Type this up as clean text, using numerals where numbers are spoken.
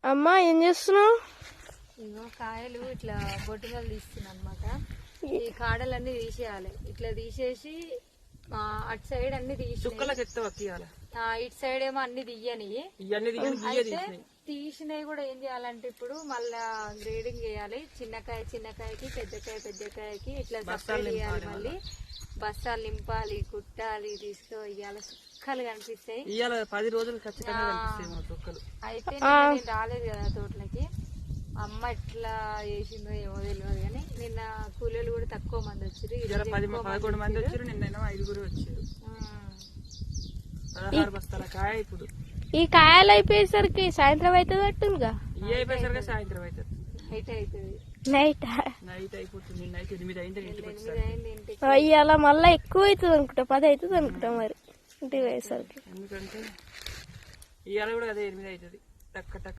అమ్మా ఏం చేస్తున్నావు? ఇగో కాయలు ఇట్లా బొట్టుగలు తీస్తున్నా అనమాట. ఈ కాడలన్నీ తీసేయాలి. ఇట్లా తీసేసి అటు సైడ్ అన్ని తీసి ఇటు సైడ్ ఏమో అన్ని తీయని అయితే తీసినవి కూడా ఏం చేయాలంటే ఇప్పుడు మళ్ళా గ్రేడింగ్ చేయాలి. చిన్నకాయకి పెద్దకాయకి ఇట్లా సపరేట్ చేయాలి. మళ్ళీ బస్తాలు నింపాలి, కుట్టాలి, తీసుకుపోయాలి. సుక్కలు కనిపిస్తాయి. 10 రోజులు అయితే నేను రాలేదు కదా తోటలకి. అమ్మ ఎట్లా చేసిందో ఏమో తెలియదు కానీ నిన్న కూలీలు కూడా తక్కువ మంది వచ్చారు. 11 మంది వచ్చారు. నిన్న 5 వచ్చారు. 16 బస్తాల కాయ. ఇప్పుడు ఈ కాయలు అయిపోయేసరికి సాయంత్రం అవుతుంది అట్టుందిగా. అయిపోయేసరికి సాయంత్రం అవుతుంది. నైట్ అవుతుంది. నైట్ అయిపోతుంది. నైట్ 8 అయింది. ఇవాళ మళ్ళీ ఎక్కువ అవుతుంది అనుకుంటా. 10 అవుతుంది అనుకుంటా మరి ఇంటికి పోయేసరికి. ఎందుకంటే ఇవాళ కూడా అదే 8 అవుతుంది. టక్క